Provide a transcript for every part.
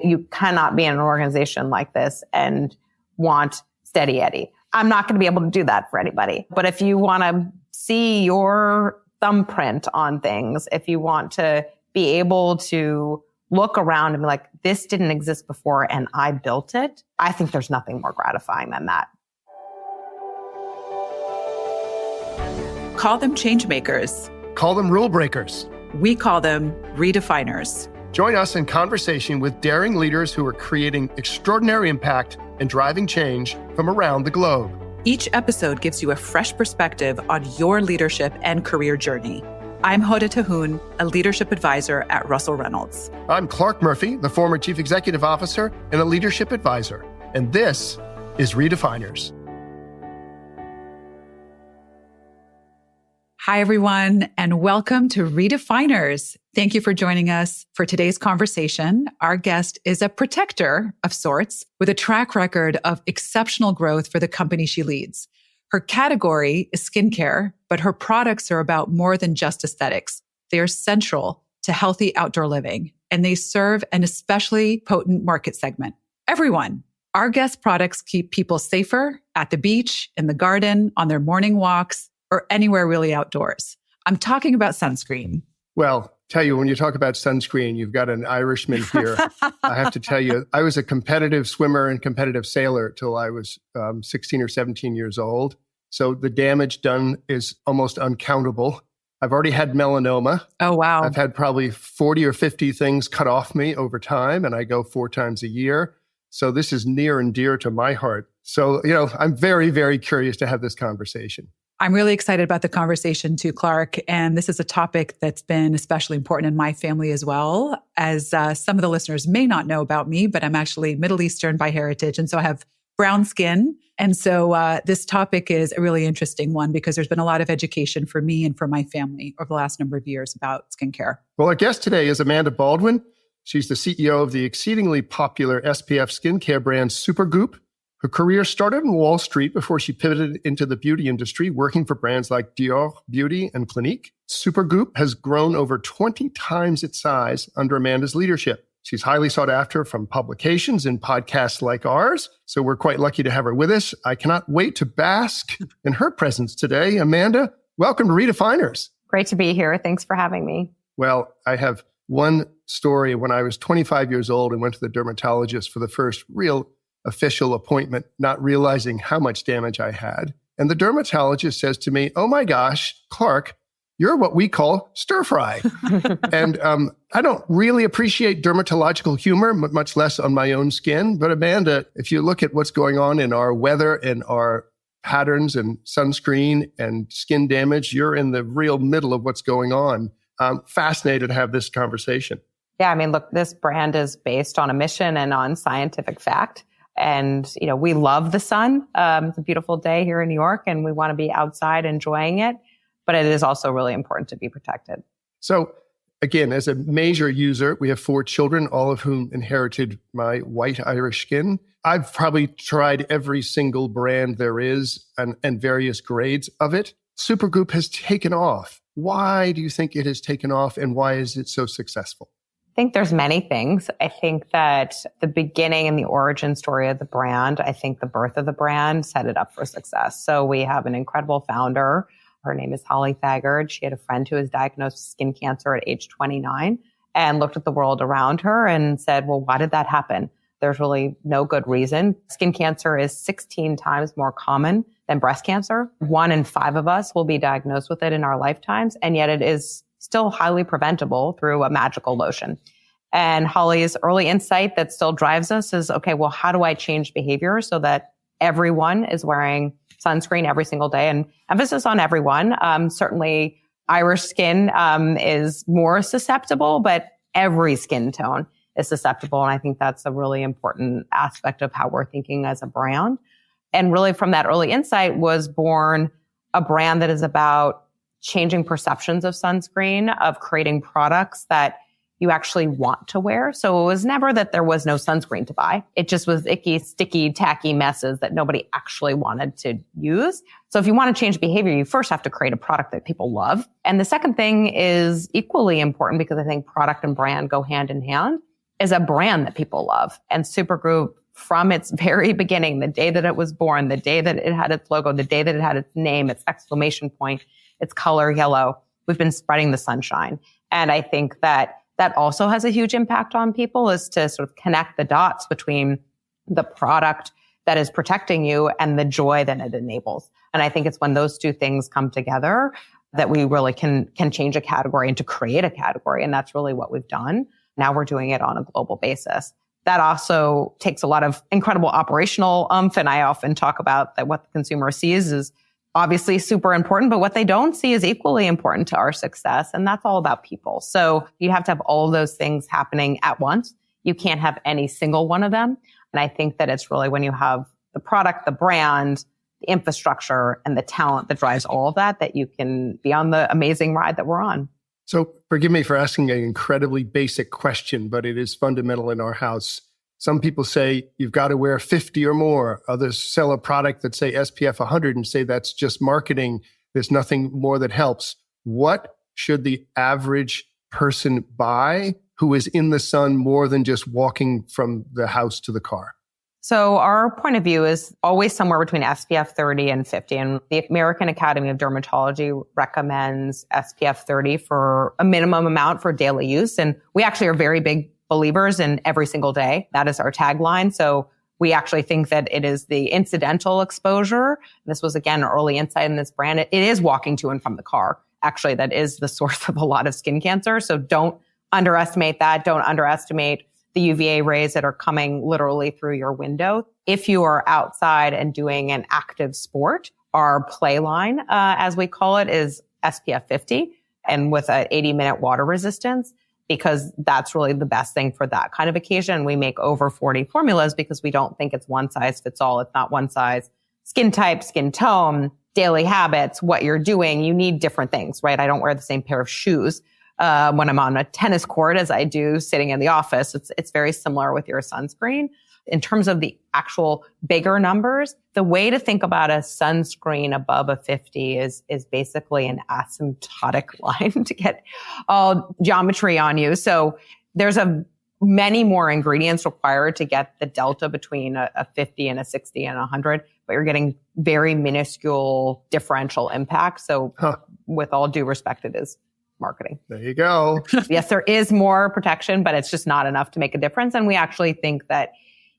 You cannot be in an organization like this and want steady Eddie. I'm not going to be able to do that for anybody. But if you want to see your thumbprint on things, if you want to be able to look around and be like, this didn't exist before and I built it, I think there's nothing more gratifying than that. Call them change makers. Call them rule breakers. We call them redefiners. Join us in conversation with daring leaders who are creating extraordinary impact and driving change from around the globe. Each episode gives you a fresh perspective on your leadership and career journey. I'm Hoda Tahoon, a leadership advisor at Russell Reynolds. I'm Clarke Murphy, the former Chief Executive Officer and a leadership advisor. And this is Redefiners. Hi, everyone, and welcome to Redefiners. Thank you for joining us for today's conversation. Our guest is a protector of sorts with a track record of exceptional growth for the company she leads. Her category is skincare, but her products are about more than just aesthetics. They are central to healthy outdoor living, and they serve an especially potent market segment. Everyone. Our guest products keep people safer at the beach, in the garden, on their morning walks, or anywhere really outdoors. I'm talking about sunscreen. Well, tell you, when you talk about sunscreen, you've got an Irishman here. I have to tell you, I was a competitive swimmer and competitive sailor till I was 16 or 17 years old. So the damage done is almost uncountable. I've already had melanoma. Oh, wow. I've had probably 40 or 50 things cut off me over time, and I go 4 times a year. So this is near and dear to my heart. So, I'm very, very curious to have this conversation. I'm really excited about the conversation too, Clarke. And this is a topic that's been especially important in my family as well. As some of the listeners may not know about me, but I'm actually Middle Eastern by heritage. And so I have brown skin. And so this topic is a really interesting one because there's been a lot of education for me and for my family over the last number of years about skincare. Well, our guest today is Amanda Baldwin. She's the CEO of the exceedingly popular SPF skincare brand Supergoop. Her career started on Wall Street before she pivoted into the beauty industry, working for brands like Dior Beauty and Clinique. Supergoop has grown over 20 times its size under Amanda's leadership. She's highly sought after from publications and podcasts like ours, so we're quite lucky to have her with us. I cannot wait to bask in her presence today. Amanda, welcome to Redefiners. Great to be here. Thanks for having me. Well, I have one story. When I was 25 years old and went to the dermatologist for the first real official appointment, not realizing how much damage I had. And the dermatologist says to me, "Oh my gosh, Clarke, you're what we call stir fry." And I don't really appreciate dermatological humor, much less on my own skin. But Amanda, if you look at what's going on in our weather and our patterns and sunscreen and skin damage, you're in the real middle of what's going on. I'm fascinated to have this conversation. Yeah, look, this brand is based on a mission and on scientific fact. And, we love the sun. It's a beautiful day here in New York and we want to be outside enjoying it. But it is also really important to be protected. So again, as a major user, we have 4 children, all of whom inherited my white Irish skin. I've probably tried every single brand there is and various grades of it. Supergoop has taken off. Why do you think it has taken off and why is it so successful? I think there's many things. I think that the beginning and the origin story of the brand, I think the birth of the brand set it up for success. So we have an incredible founder. Her name is Holly Thagard. She had a friend who was diagnosed with skin cancer at age 29 and looked at the world around her and said, well, why did that happen? There's really no good reason. Skin cancer is 16 times more common than breast cancer. 1 in 5 of us will be diagnosed with it in our lifetimes, and yet it is still highly preventable through a magical lotion. And Holly's early insight that still drives us is, okay, well, how do I change behavior so that everyone is wearing sunscreen every single day? And emphasis on everyone. Certainly Irish skin is more susceptible, but every skin tone is susceptible. And I think that's a really important aspect of how we're thinking as a brand. And really from that early insight was born a brand that is about changing perceptions of sunscreen, of creating products that you actually want to wear. So it was never that there was no sunscreen to buy. It just was icky, sticky, tacky messes that nobody actually wanted to use. So if you want to change behavior, you first have to create a product that people love. And the second thing is equally important because I think product and brand go hand in hand. is a brand that people love. And Supergoop, from its very beginning, the day that it was born, the day that it had its logo, the day that it had its name, its exclamation point, its color yellow, we've been spreading the sunshine. And I think that also has a huge impact on people, is to sort of connect the dots between the product that is protecting you and the joy that it enables. And I think it's when those two things come together that we really can change a category and to create a category. And that's really what we've done. Now we're doing it on a global basis. That also takes a lot of incredible operational oomph. And I often talk about that what the consumer sees is obviously super important, but what they don't see is equally important to our success. And that's all about people. So you have to have all of those things happening at once. You can't have any single one of them. And I think that it's really when you have the product, the brand, the infrastructure, and the talent that drives all of that, that you can be on the amazing ride that we're on. So forgive me for asking an incredibly basic question, but it is fundamental in our house. Some people say you've got to wear 50 or more. Others sell a product that say SPF 100 and say that's just marketing. There's nothing more that helps. What should the average person buy who is in the sun more than just walking from the house to the car? So our point of view is always somewhere between SPF 30 and 50. And the American Academy of Dermatology recommends SPF 30 for a minimum amount for daily use. And we actually are very big believers in every single day. That is our tagline. So we actually think that it is the incidental exposure. This was, again, an early insight in this brand. It is walking to and from the car. Actually, that is the source of a lot of skin cancer. So don't underestimate that. Don't underestimate the UVA rays that are coming literally through your window. If you are outside and doing an active sport, our play line, as we call it, is SPF 50 and with an 80-minute water resistance, because that's really the best thing for that kind of occasion. We make over 40 formulas because we don't think it's one size fits all. It's not one size. Skin type, skin tone, daily habits, what you're doing, you need different things, right? I don't wear the same pair of shoes when I'm on a tennis court as I do sitting in the office. It's very similar with your sunscreen. In terms of the actual bigger numbers, the way to think about a sunscreen above a 50 is basically an asymptotic line to get all geometry on you. So there's many more ingredients required to get the delta between a 50 and a 60 and 100, but you're getting very minuscule differential impact. So with all due respect, it is marketing. There you go. Yes, there is more protection, but it's just not enough to make a difference. And we actually think that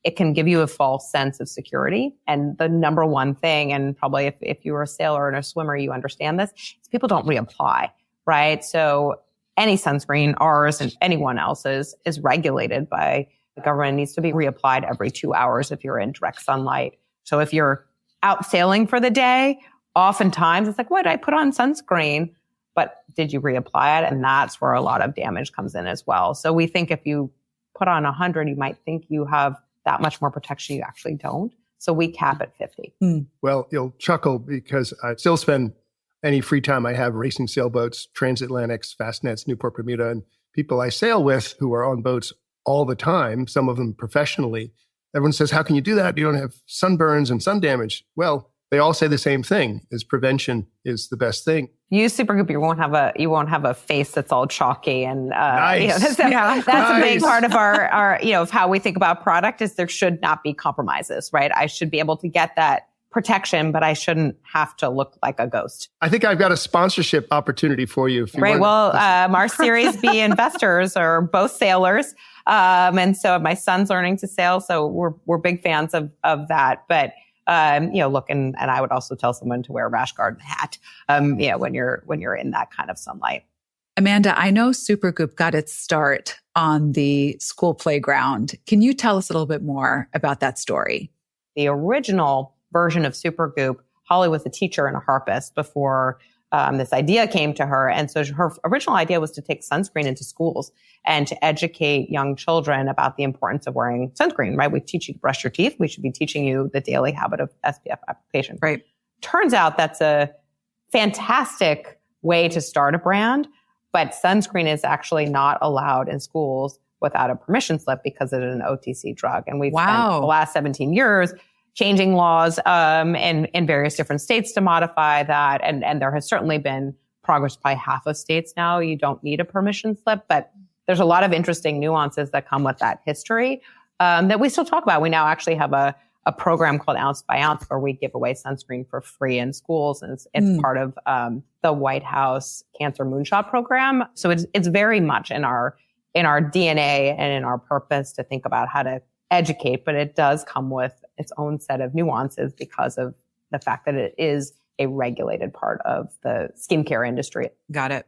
it can give you a false sense of security. And the number one thing, and probably if you were a sailor and a swimmer, you understand this, is people don't reapply, right? So any sunscreen, ours and anyone else's, is regulated by the government. It needs to be reapplied every 2 hours if you're in direct sunlight. So if you're out sailing for the day, oftentimes it's like, what, I put on sunscreen, but did you reapply it? And that's where a lot of damage comes in as well. So we think if you put on 100, you might think you have that much more protection. You actually don't. So we cap at 50. Well, you'll chuckle because I still spend any free time I have racing sailboats, transatlantics, fastnets, Newport, Bermuda, and people I sail with who are on boats all the time, some of them professionally. Everyone says, how can you do that? You don't have sunburns and sun damage. Well, they all say the same thing, is prevention is the best thing. Use Supergoop. You won't have a face that's all chalky and nice. That's a big part of our of how we think about product, is there should not be compromises, right? I should be able to get that protection, but I shouldn't have to look like a ghost. I think I've got a sponsorship opportunity for you. Right. Well, our Series B investors are both sailors. And so my son's learning to sail. So we're big fans of that. But look, and I would also tell someone to wear a rash guard and hat, when you're in that kind of sunlight. Amanda, I know Supergoop got its start on the school playground. Can you tell us a little bit more about that story? The original version of Supergoop, Holly was a teacher and a harpist before this idea came to her. And so her original idea was to take sunscreen into schools and to educate young children about the importance of wearing sunscreen, right? We teach you to brush your teeth. We should be teaching you the daily habit of SPF application. Right. Turns out that's a fantastic way to start a brand, but sunscreen is actually not allowed in schools without a permission slip because it is an OTC drug. And we've spent the last 17 years changing laws in various different states to modify that. And there has certainly been progress by half of states now. You don't need a permission slip, but there's a lot of interesting nuances that come with that history that we still talk about. We now actually have a program called Ounce by Ounce where we give away sunscreen for free in schools. And it's part of the White House Cancer Moonshot program. So it's very much in our DNA and in our purpose to think about how to educate, but it does come with its own set of nuances because of the fact that it is a regulated part of the skincare industry. Got it.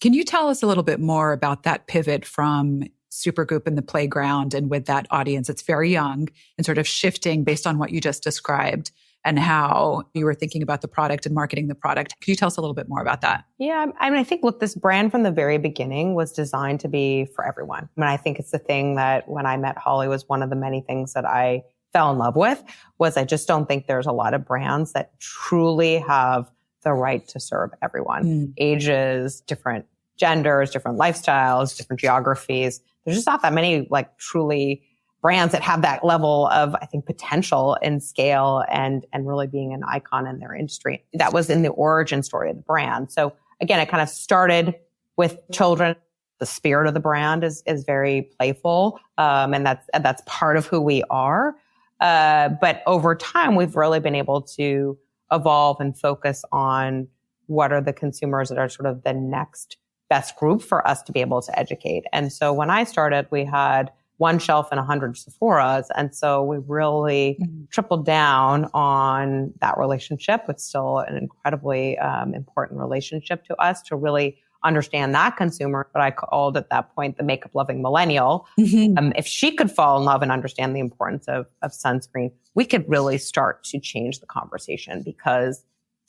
Can you tell us a little bit more about that pivot from Supergoop in the playground and with that audience? It's very young and sort of shifting based on what you just described and how you were thinking about the product and marketing the product. Can you tell us a little bit more about that? Yeah, I mean, I think, look, this brand from the very beginning was designed to be for everyone. I mean, I think it's the thing that when I met Holly was one of the many things that I fell in love with was I just don't think there's a lot of brands that truly have the right to serve everyone. Ages, different genders, different lifestyles, different geographies. There's just not that many like truly brands that have that level of, I think, potential and scale and really being an icon in their industry. That was in the origin story of the brand. So again, it kind of started with children. The spirit of the brand is very playful. And that's part of who we are. But over time, we've really been able to evolve and focus on what are the consumers that are sort of the next best group for us to be able to educate. And so when I started, we had one shelf and 100 Sephoras. And so we really tripled down on that relationship. It's still an incredibly important relationship to us to really understand that consumer, but I called at that point the makeup loving millennial. If she could fall in love and understand the importance of sunscreen, we could really start to change the conversation because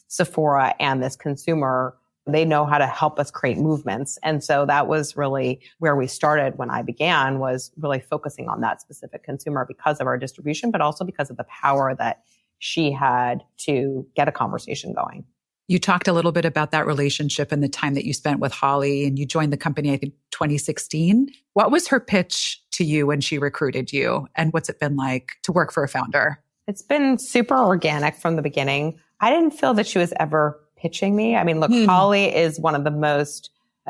Sephora and this consumer, they know how to help us create movements. And so that was really where we started when I began, was really focusing on that specific consumer because of our distribution, but also because of the power that she had to get a conversation going. You talked a little bit about that relationship and the time that you spent with Holly, and you joined the company, I think, 2016. What was her pitch to you when she recruited you? And what's it been like to work for a founder? It's been super organic from the beginning. I didn't feel that she was ever pitching me. I mean, look, Holly is one of the most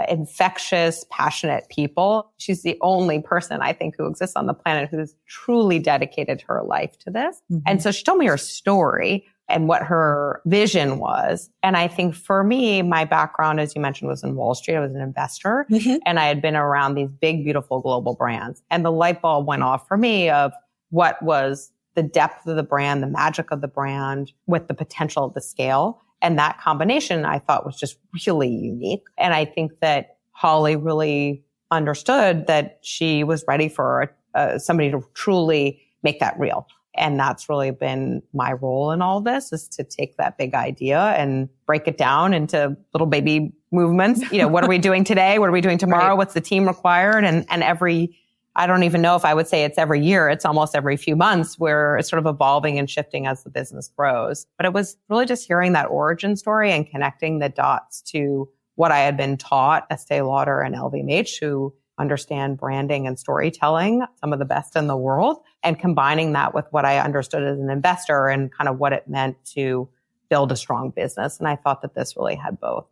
infectious, passionate people. She's the only person I think who exists on the planet who's truly dedicated her life to this. And so she told me her story and what her vision was. And I think for me, my background, as you mentioned, was in Wall Street. I was an investor and I had been around these big, beautiful global brands. And the light bulb went off for me of what was the depth of the brand, the magic of the brand with the potential of the scale. And that combination I thought was just really unique. And I think that Holly really understood that she was ready for somebody to truly make that real. And that's really been my role in all this, is to take that big idea and break it down into little baby movements. You know, what are we doing today? What are we doing tomorrow? What's the team required? And every, I don't even know if I would say it's every year. It's almost every few months where it's sort of evolving and shifting as the business grows. But it was really just hearing that origin story and connecting the dots to what I had been taught, Estee Lauder and LVMH, who understand branding and storytelling, some of the best in the world, and combining that with what I understood as an investor and kind of what it meant to build a strong business. And I thought that this really had both.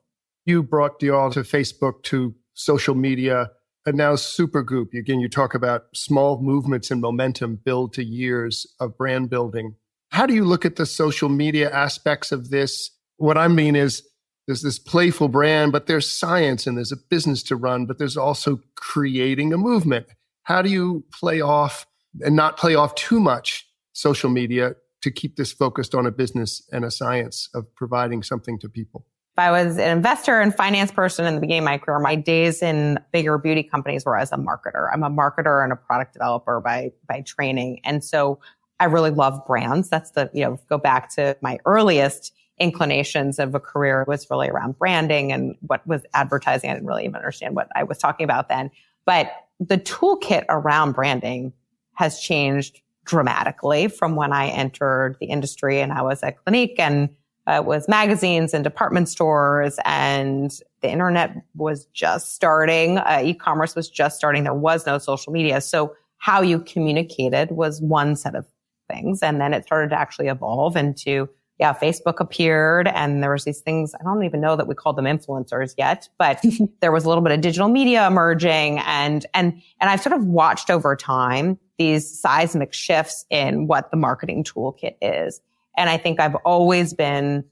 You brought Dior to Facebook, to social media, and now Supergoop. Again, you talk about small movements and momentum build to years of brand building. How do you look at the social media aspects of this? What I mean is, there's this playful brand, but there's science and there's a business to run, but there's also creating a movement. How do you play off and not play off too much social media to keep this focused on a business and a science of providing something to people? If I was an investor and finance person in the beginning of my career, my days in bigger beauty companies were as a marketer. I'm a marketer and a product developer by training. And so I really love brands. That's go back to my earliest inclinations of a career was really around branding and what was advertising. I didn't really even understand what I was talking about then. But the toolkit around branding has changed dramatically from when I entered the industry and I was at Clinique, and it was magazines and department stores, and the internet was just starting. E-commerce was just starting. There was no social media. So how you communicated was one set of things. And then it started to actually evolve into yeah, Facebook appeared and there was these things, I don't even know that we called them influencers yet, but there was a little bit of digital media emerging and I've sort of watched over time these seismic shifts in what the marketing toolkit is. And I think I've always been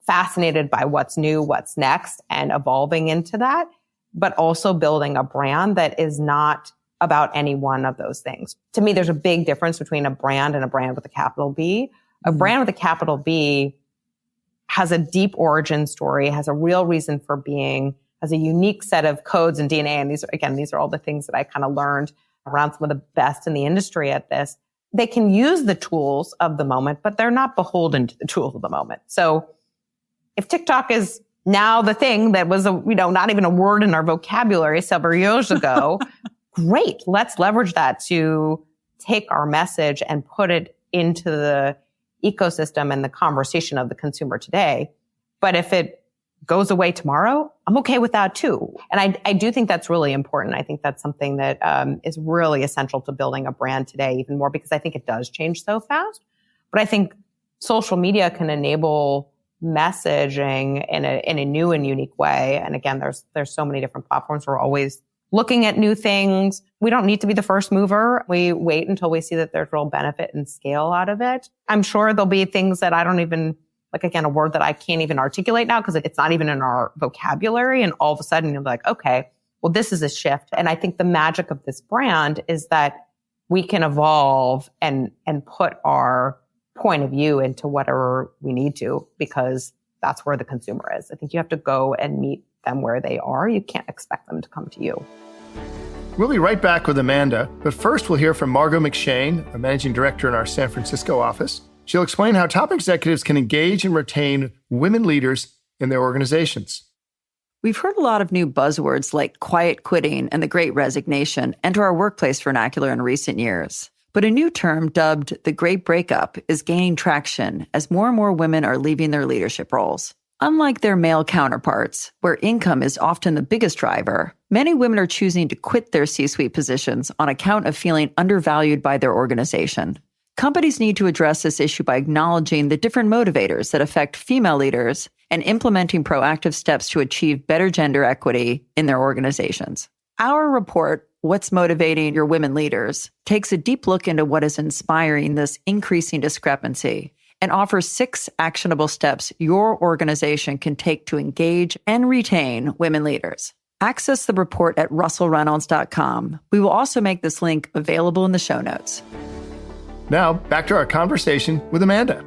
fascinated by what's new, what's next, and evolving into that, but also building a brand that is not about any one of those things. To me, there's a big difference between a brand and a brand with a capital B. A brand with a capital B has a deep origin story, has a real reason for being, has a unique set of codes and DNA. And these are all the things that I kind of learned around some of the best in the industry at this. They can use the tools of the moment, but they're not beholden to the tools of the moment. So if TikTok is now the thing that was not even a word in our vocabulary several years ago, great. Let's leverage that to take our message and put it into the ecosystem and the conversation of the consumer today. But if it goes away tomorrow, I'm okay with that too. And I do think that's really important. I think that's something that is really essential to building a brand today even more because I think it does change so fast. But I think social media can enable messaging in a new and unique way. And again, there's so many different platforms. We're always looking at new things. We don't need to be the first mover. We wait until we see that there's real benefit and scale out of it. I'm sure there'll be things that I don't even, like again, a word that I can't even articulate now because it's not even in our vocabulary. And all of a sudden you're like, okay, well, this is a shift. And I think the magic of this brand is that we can evolve and put our point of view into whatever we need to, because that's where the consumer is. I think you have to go and meet them where they are. You can't expect them to come to you. We'll be right back with Amanda, but first we'll hear from Margot McShane, a managing director in our San Francisco office. She'll explain how top executives can engage and retain women leaders in their organizations. We've heard a lot of new buzzwords like quiet quitting and the Great Resignation enter our workplace vernacular in recent years. But a new term dubbed the Great Breakup is gaining traction as more and more women are leaving their leadership roles. Unlike their male counterparts, where income is often the biggest driver, many women are choosing to quit their C-suite positions on account of feeling undervalued by their organization. Companies need to address this issue by acknowledging the different motivators that affect female leaders and implementing proactive steps to achieve better gender equity in their organizations. Our report, What's Motivating Your Women Leaders, takes a deep look into what is inspiring this increasing discrepancy and offers 6 actionable steps your organization can take to engage and retain women leaders. Access the report at russellreynolds.com. We will also make this link available in the show notes. Now, back to our conversation with Amanda.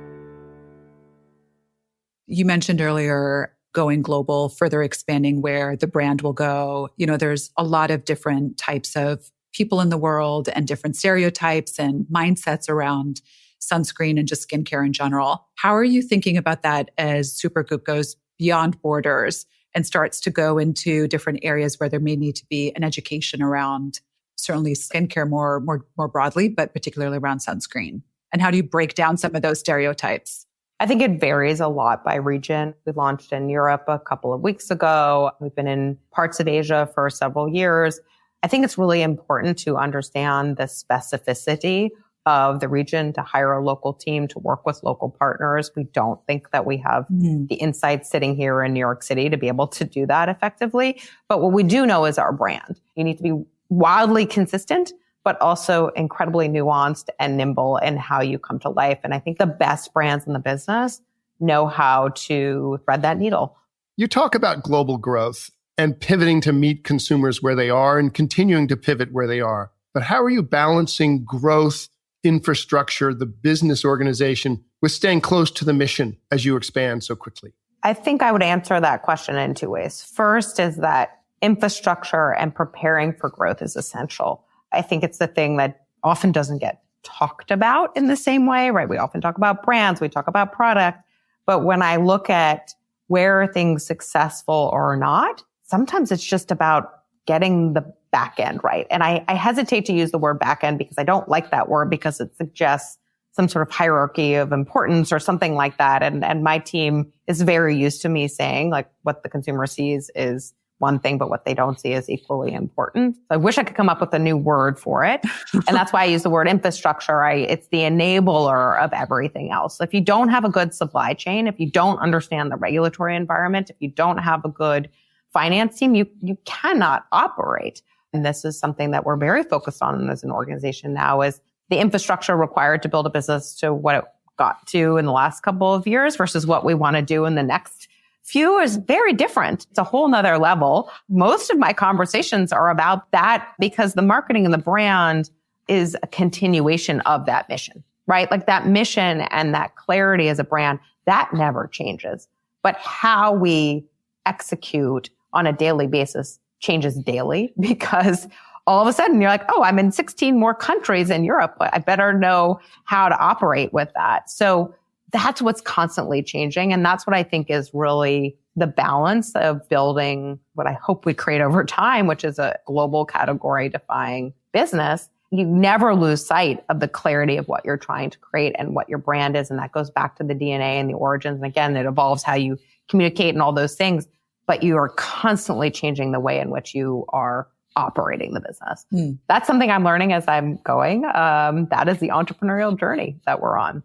You mentioned earlier going global, further expanding where the brand will go. There's a lot of different types of people in the world and different stereotypes and mindsets around sunscreen and just skincare in general. How are you thinking about that as Supergoop goes beyond borders and starts to go into different areas where there may need to be an education around certainly skincare more broadly, but particularly around sunscreen? And how do you break down some of those stereotypes? I think it varies a lot by region. We launched in Europe a couple of weeks ago. We've been in parts of Asia for several years. I think it's really important to understand the specificity of the region, to hire a local team, to work with local partners. We don't think that we have the insights sitting here in New York City to be able to do that effectively. But what we do know is our brand. You need to be wildly consistent, but also incredibly nuanced and nimble in how you come to life. And I think the best brands in the business know how to thread that needle. You talk about global growth and pivoting to meet consumers where they are and continuing to pivot where they are. But how are you balancing growth, infrastructure, the business organization with staying close to the mission as you expand so quickly? I think I would answer that question in 2 ways. First is that infrastructure and preparing for growth is essential. I think it's the thing that often doesn't get talked about in the same way, right? We often talk about brands, we talk about product, but when I look at where are things successful or not, sometimes it's just about getting the back end right. And I hesitate to use the word back end because I don't like that word because it suggests some sort of hierarchy of importance or something like that. And my team is very used to me saying like what the consumer sees is one thing, but what they don't see is equally important. So I wish I could come up with a new word for it. And that's why I use the word infrastructure. It's the enabler of everything else. So if you don't have a good supply chain, if you don't understand the regulatory environment, if you don't have a good finance team, you cannot operate. And this is something that we're very focused on as an organization now, is the infrastructure required to build a business to what it got to in the last couple of years versus what we want to do in the next few is very different. It's a whole nother level. Most of my conversations are about that because the marketing and the brand is a continuation of that mission, right? Like that mission and that clarity as a brand, that never changes. But how we execute on a daily basis changes daily, because all of a sudden you're like, oh, I'm in 16 more countries in Europe. I better know how to operate with that. So that's what's constantly changing. And that's what I think is really the balance of building what I hope we create over time, which is a global category defying business. You never lose sight of the clarity of what you're trying to create and what your brand is. And that goes back to the DNA and the origins. And again, it evolves how you communicate and all those things, but you are constantly changing the way in which you are operating the business. That's something I'm learning as I'm going. That is the entrepreneurial journey that we're on.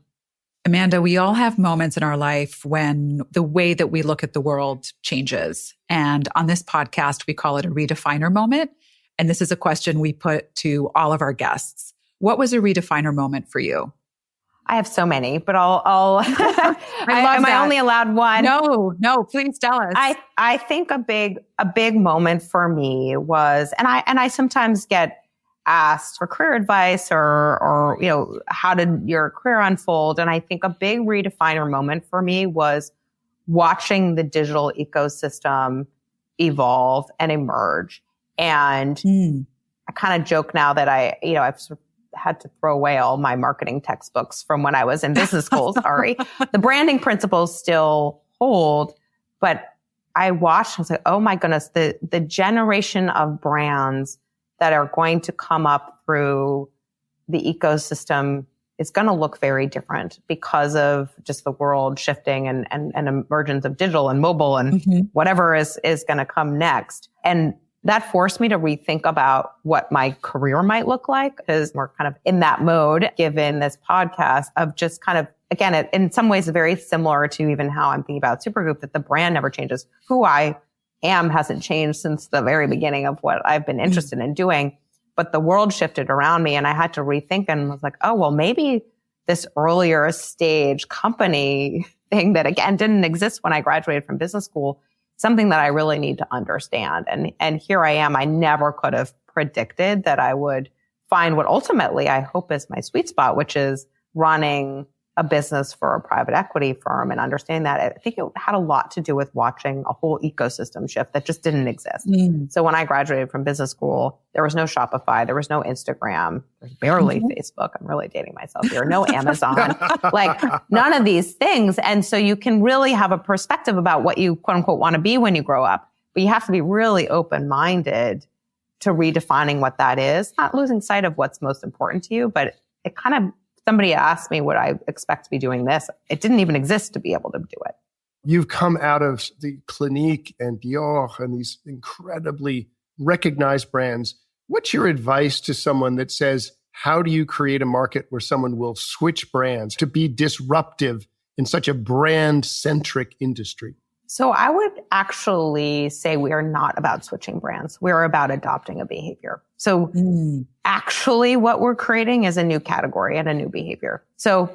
Amanda, we all have moments in our life when the way that we look at the world changes. And on this podcast, we call it a redefiner moment. And this is a question we put to all of our guests. What was a redefiner moment for you? I have so many, but I'll am I only allowed one? No, please tell us. I think a big moment for me was, and I sometimes get asked for career advice or, how did your career unfold? And I think a big redefiner moment for me was watching the digital ecosystem evolve and emerge. And I kind of joke now that I've sort of had to throw away all my marketing textbooks from when I was in business school. Sorry. The branding principles still hold, but I watched, I was like, oh my goodness, the generation of brands that are going to come up through the ecosystem is going to look very different because of just the world shifting and emergence of digital and mobile and whatever is going to come next. And that forced me to rethink about what my career might look like, because we're kind of in that mode, given this podcast of just kind of, again, it, in some ways very similar to even how I'm thinking about Supergoop, that the brand never changes. Who I am hasn't changed since the very beginning of what I've been interested in doing. But the world shifted around me and I had to rethink and was like, oh, well, maybe this earlier stage company thing that, again, didn't exist when I graduated from business school, something that I really need to understand. And here I am. I never could have predicted that I would find what ultimately I hope is my sweet spot, which is running a business for a private equity firm and understanding that. I think it had a lot to do with watching a whole ecosystem shift that just didn't exist. So when I graduated from business school, there was no Shopify, there was no Instagram, there's barely Facebook. I'm really dating myself here. No Amazon, like none of these things. And so you can really have a perspective about what you quote unquote want to be when you grow up, but you have to be really open-minded to redefining what that is, not losing sight of what's most important to you, but it kind of, somebody asked me, would I expect to be doing this? It didn't even exist to be able to do it. You've come out of the Clinique and Dior and these incredibly recognized brands. What's your advice to someone that says, how do you create a market where someone will switch brands to be disruptive in such a brand-centric industry? So I would actually say we are not about switching brands. We're about adopting a behavior. So actually what we're creating is a new category and a new behavior. So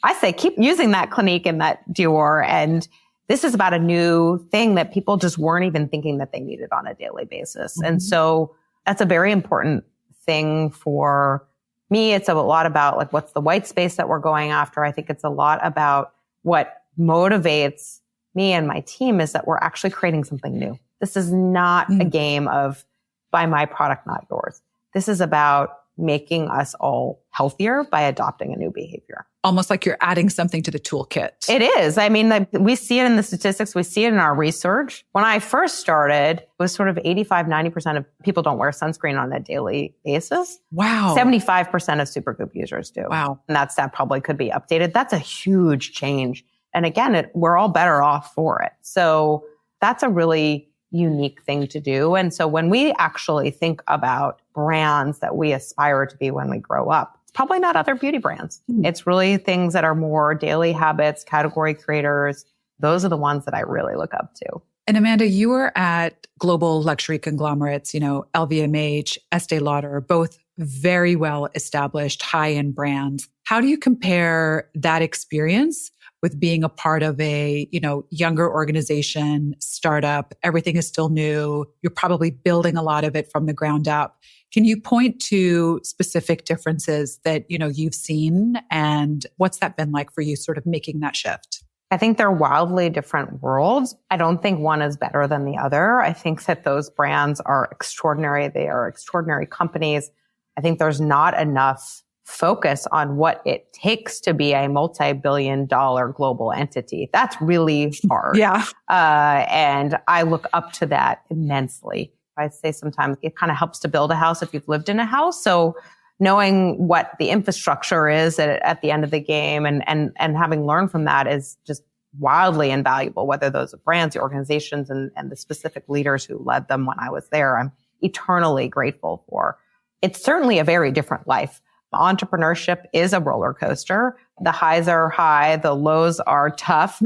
I say keep using that Clinique and that Dior. And this is about a new thing that people just weren't even thinking that they needed on a daily basis. And so that's a very important thing for me. It's a lot about like, what's the white space that we're going after? I think it's a lot about what motivates me and my team is that we're actually creating something new. This is not a game of buy my product, not yours. This is about making us all healthier by adopting a new behavior. Almost like you're adding something to the toolkit. It is. I mean, we see it in the statistics. We see it in our research. When I first started, it was sort of 85-90% of people don't wear sunscreen on a daily basis. Wow. 75% of Supergoop users do. Wow. And that stat probably could be updated. That's a huge change. And again, we're all better off for it. So that's a really unique thing to do. And so when we actually think about brands that we aspire to be when we grow up, it's probably not other beauty brands. It's really things that are more daily habits, category creators. Those are the ones that I really look up to. And Amanda, you were at global luxury conglomerates, LVMH, Estee Lauder, both very well established high-end brands. How do you compare that experience with being a part of a, younger organization, startup? Everything is still new. You're probably building a lot of it from the ground up. Can you point to specific differences that, you've seen, and what's that been like for you sort of making that shift? I think they're wildly different worlds. I don't think one is better than the other. I think that those brands are extraordinary. They are extraordinary companies. I think there's not enough focus on what it takes to be a multi-billion-dollar global entity. That's really hard. Yeah. And I look up to that immensely. I say sometimes it kind of helps to build a house if you've lived in a house. So knowing what the infrastructure is at the end of the game and having learned from that is just wildly invaluable, whether those are brands, the organizations, and the specific leaders who led them when I was there. I'm eternally grateful for. It's certainly a very different life. Entrepreneurship is a roller coaster. The highs are high, the lows are tough,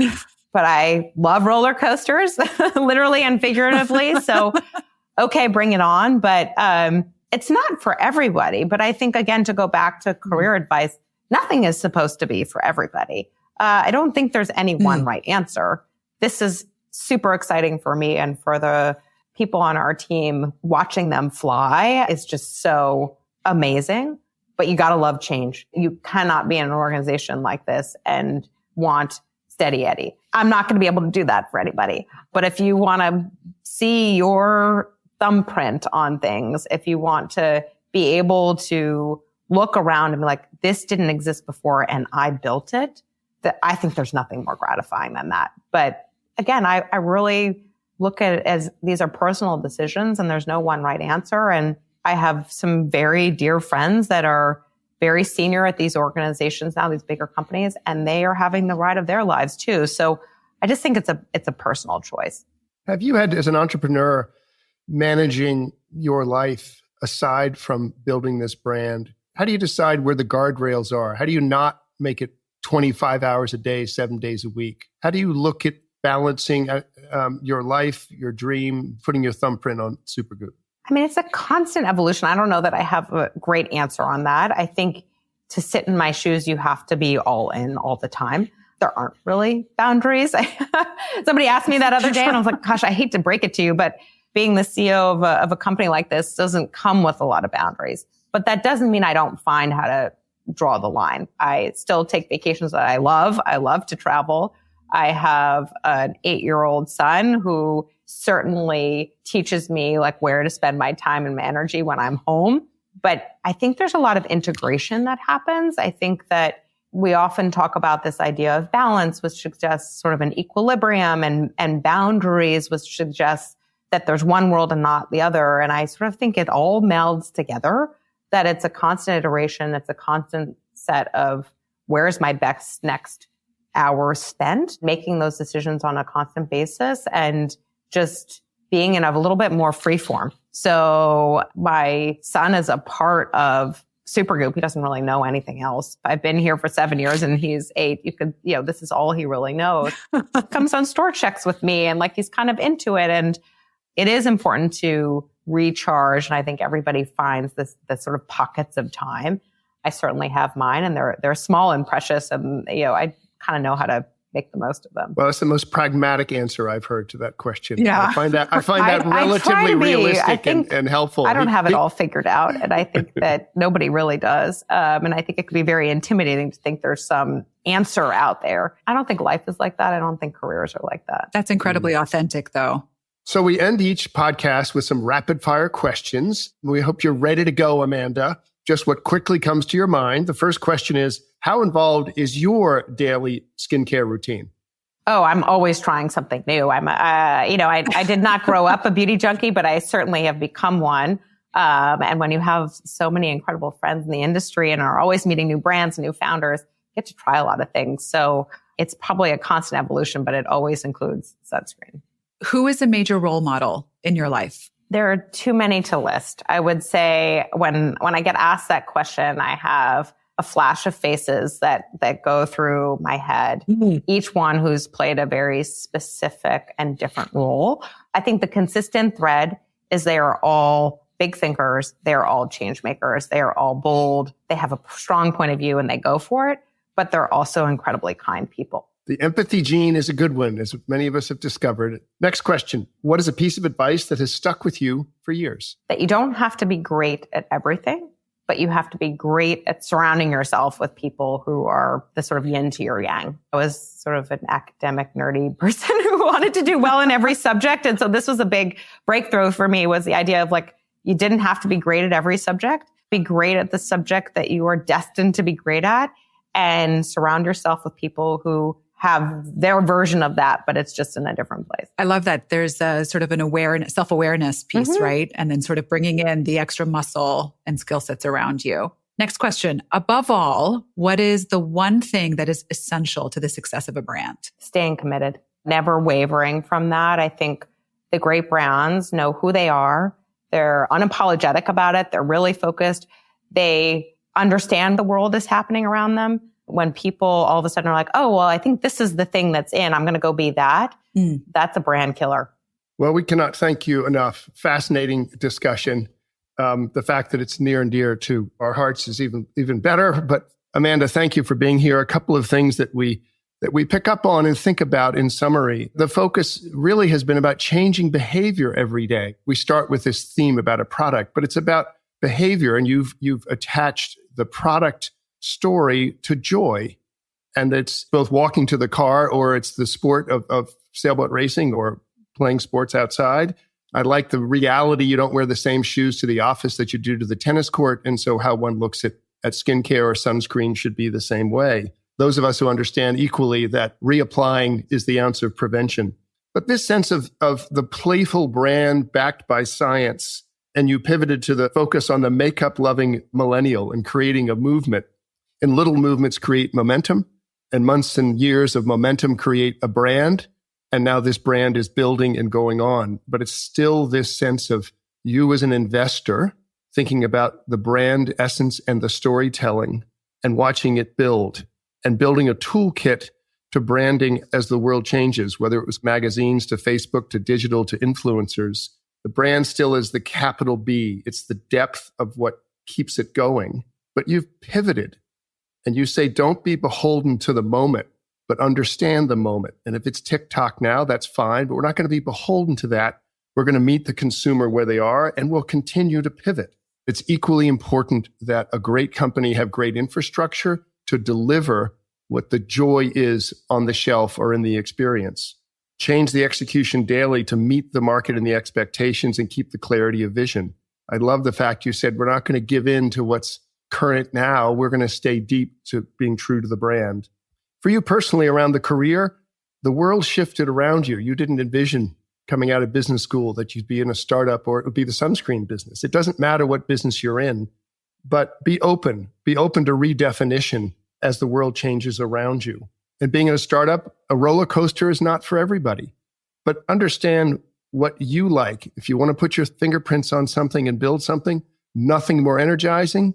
but I love roller coasters, literally and figuratively. So, okay, bring it on. But it's not for everybody. But I think, again, to go back to career advice, nothing is supposed to be for everybody. I don't think there's any one right answer. This is super exciting for me and for the people on our team. Watching them fly is just so amazing. But you got to love change. You cannot be in an organization like this and want steady Eddie. I'm not going to be able to do that for anybody. But if you want to see your thumbprint on things, if you want to be able to look around and be like, this didn't exist before and I built it, that I think there's nothing more gratifying than that. But again, I really look at it as these are personal decisions and there's no one right answer. And I have some very dear friends that are very senior at these organizations now, these bigger companies, and they are having the ride of their lives too. So I just think it's a personal choice. Have you had, as an entrepreneur, managing your life aside from building this brand, how do you decide where the guardrails are? How do you not make it 25 hours a day, 7 days a week? How do you look at balancing your life, your dream, putting your thumbprint on Supergoop? I mean, it's a constant evolution. I don't know that I have a great answer on that. I think to sit in my shoes, you have to be all in all the time. There aren't really boundaries. Somebody asked me that other day and I was like, gosh, I hate to break it to you, but being the CEO of a company like this doesn't come with a lot of boundaries. But that doesn't mean I don't find how to draw the line. I still take vacations that I love. I love to travel. I have an 8-year-old son who certainly teaches me like where to spend my time and my energy when I'm home. But I think there's a lot of integration that happens. I think that we often talk about this idea of balance, which suggests sort of an equilibrium, and boundaries, which suggests that there's one world and not the other. And I sort of think it all melds together, that it's a constant iteration. It's a constant set of where's my best next hour spent, making those decisions on a constant basis and just being in a little bit more free form. So my son is a part of Supergoop. He doesn't really know anything else. I've been here for 7 years and he's 8. This is all he really knows. Comes on store checks with me and like he's kind of into it. And it is important to recharge. And I think everybody finds this sort of pockets of time. I certainly have mine and they're small and precious. And, I kind of know how to make the most of them. Well, it's the most pragmatic answer I've heard to that question. Yeah. I find that relatively realistic and helpful. I don't have it all figured out. And I think that nobody really does. And I think it could be very intimidating to think there's some answer out there. I don't think life is like that. I don't think careers are like that. That's incredibly authentic, though. So we end each podcast with some rapid fire questions. We hope you're ready to go, Amanda. Just what quickly comes to your mind. The first question is, how involved is your daily skincare routine? Oh, I'm always trying something new. I did not grow up a beauty junkie, but I certainly have become one. And when you have so many incredible friends in the industry and are always meeting new brands and new founders, you get to try a lot of things. So it's probably a constant evolution, but it always includes sunscreen. Who is a major role model in your life? There are too many to list. I would say when I get asked that question, I have a flash of faces that go through my head, each one who's played a very specific and different role. I think the consistent thread is they are all big thinkers. They are all change makers. They are all bold. They have a strong point of view and they go for it, but they're also incredibly kind people. The empathy gene is a good one, as many of us have discovered. Next question. What is a piece of advice that has stuck with you for years? That you don't have to be great at everything, but you have to be great at surrounding yourself with people who are the sort of yin to your yang. I was sort of an academic, nerdy person who wanted to do well in every subject. And so this was a big breakthrough for me, was the idea of like, you didn't have to be great at every subject. Be great at the subject that you are destined to be great at, and surround yourself with people who have their version of that, but it's just in a different place. I love that. There's a sort of an awareness, self-awareness piece, right? And then sort of bringing in the extra muscle and skill sets around you. Next question. Above all, what is the one thing that is essential to the success of a brand? Staying committed, never wavering from that. I think the great brands know who they are. They're unapologetic about it. They're really focused. They understand the world is happening around them. When people all of a sudden are like, oh, well, I think this is the thing that's in, I'm going to go be that. That's a brand killer. Well, we cannot thank you enough. Fascinating discussion. The fact that it's near and dear to our hearts is even better. But Amanda, thank you for being here. A couple of things that we pick up on and think about in summary. The focus really has been about changing behavior every day. We start with this theme about a product, but it's about behavior, and you've attached the product story to joy. And it's both walking to the car, or it's the sport of sailboat racing, or playing sports outside. I like the reality. You don't wear the same shoes to the office that you do to the tennis court. And so how one looks at skincare or sunscreen should be the same way. Those of us who understand equally that reapplying is the ounce of prevention. But this sense of the playful brand backed by science, and you pivoted to the focus on the makeup-loving millennial and creating a movement. And little movements create momentum, and months and years of momentum create a brand. And now this brand is building and going on. But it's still this sense of you as an investor thinking about the brand essence and the storytelling and watching it build, and building a toolkit to branding as the world changes, whether it was magazines to Facebook to digital to influencers. The brand still is the capital B. It's the depth of what keeps it going. But you've pivoted. And you say, don't be beholden to the moment, but understand the moment. And if it's TikTok now, that's fine, but we're not going to be beholden to that. We're going to meet the consumer where they are, and we'll continue to pivot. It's equally important that a great company have great infrastructure to deliver what the joy is on the shelf or in the experience. Change the execution daily to meet the market and the expectations and keep the clarity of vision. I love the fact you said we're not going to give in to what's current now. We're going to stay deep to being true to the brand. For you personally, around the career, the world shifted around you. You didn't envision coming out of business school that you'd be in a startup or it would be the sunscreen business. It doesn't matter what business you're in, but be open to redefinition as the world changes around you. And being in a startup, a roller coaster is not for everybody, but understand what you like. If you want to put your fingerprints on something and build something, nothing more energizing.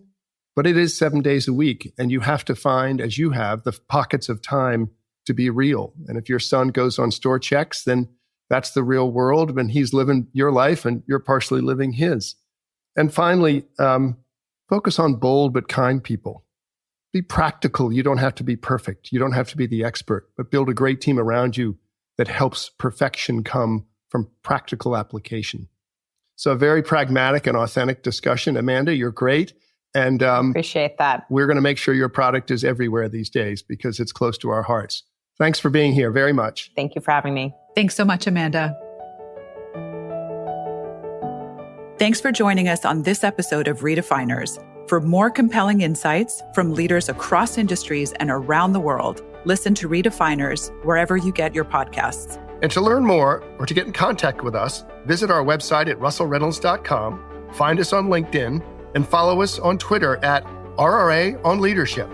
But it is 7 days a week, and you have to find, as you have, the pockets of time to be real. And if your son goes on store checks, then that's the real world when he's living your life and you're partially living his. And finally, focus on bold but kind people. Be practical. You don't have to be perfect. You don't have to be the expert, but build a great team around you that helps perfection come from practical application. So a very pragmatic and authentic discussion. Amanda, you're great. And appreciate that. We're going to make sure your product is everywhere these days because it's close to our hearts. Thanks for being here very much. Thank you for having me. Thanks so much, Amanda. Thanks for joining us on this episode of Redefiners. For more compelling insights from leaders across industries and around the world, listen to Redefiners wherever you get your podcasts. And to learn more or to get in contact with us, visit our website at russellreynolds.com, find us on LinkedIn, and follow us on Twitter at RRA on Leadership.